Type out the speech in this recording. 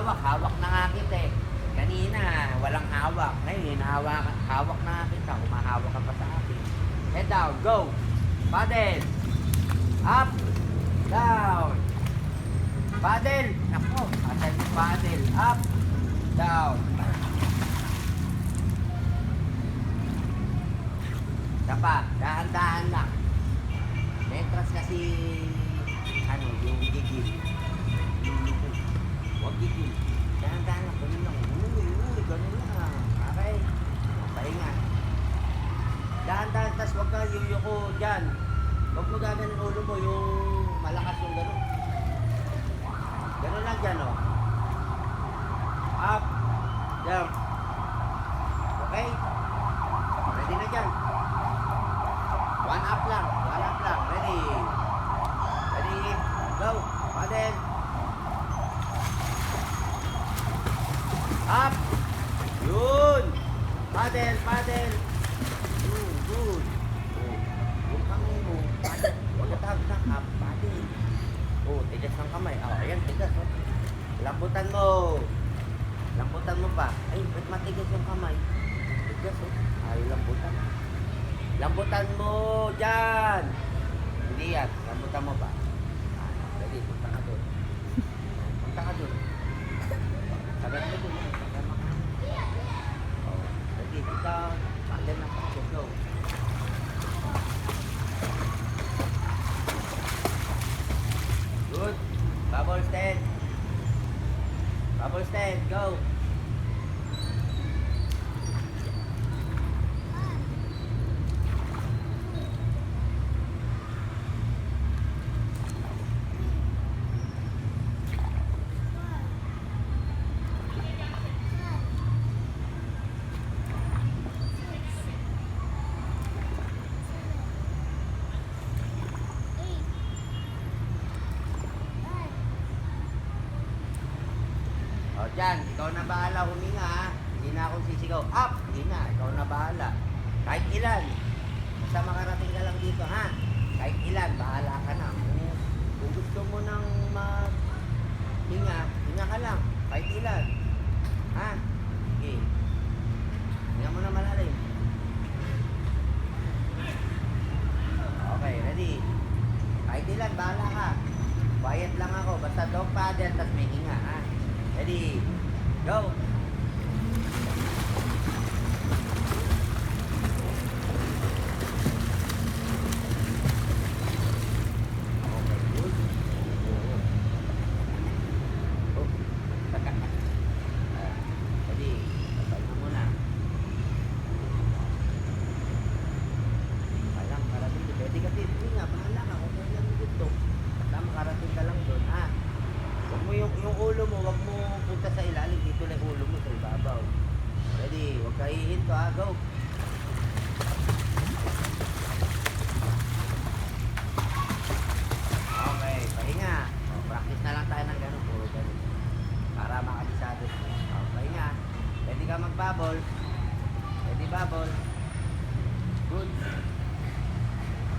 hawak. Hawak na nga kita eh. Kanina, walang hawak. Ngayon, hawak na nga kita. Humahawak ka pa sa akin. Head down, go. Paddle. Up. Down. Paddle. Ako, asan yung paddle? Up. Down. Dapa, dahan-dahan lang. Metras kasi, ano, yung gigil. Lulupot. Huwag gigil. Dahan-dahan lang, ganun lang. Ganun lang. Okay. Pahinga. Dahan-dahan, tas huwag ka yuyuko dyan. Huwag mo gaganin ulo mo, yung malakas yung ganun. Ganun lang dyan, oh. Up. Down. Okay? Ready na dyan. One up lang. One up lang. Ready. Ready. Go. Paddle. Up. Yun. Paddle. Paddle. Good. Oh. Yung kamay mo. Paddle. Huwag ka tawag ng up. Paddle. Oh, tigas ng kamay. Oh, ayan, tigas. Oh. Lambutan mo. Lambutan mo pa. Ay, ba't matigas yung kamay? Tigas, oh. Ay, lambutan. Lambutan mo dyan. Hindi yan. Lambutan mo pa. Ready, punta ka doon. Punta ka doon. Sagat mo doon. Sagat mo ka. Oh, ready, punta. Paddle na pa. Go. Good. Bubble stand. Bubble stand. Go. O dyan, ikaw na bahala huminga ha. Hindi na akong sisigaw. Up! Hindi na, ikaw na bahala. Kahit ilan. Basta makarating ka lang dito ha. Kahit ilan, bahala ka na. Kung gusto mo nang maghinga, hinga ka lang. Kahit ilan. Ha? Sige. Hinga mo na malalim. Okay, ready. Kahit ilan, bahala ka. Quiet lang ako. Basta dog paddle, tas may hinga ha. Ready, go! Okay, good. Oh. Ready, papahinga muna. Palang, karating. Pwede ka din. Hindi nga, bahala ka. Huwag mo lang dito. Basta makarating ka lang doon, ha? Huwag mo yung ulo mo, huwag mo punta sa ilalim. Dito lang ulo mo sa ibabaw. Ready? Huwag ka hihinto ha. Go! Okay, pahinga. O, practice na lang tayo ng gano'n. Puro gano'n. Para makabisado. O, pahinga. Ready ka mag-bubble? Ready bubble?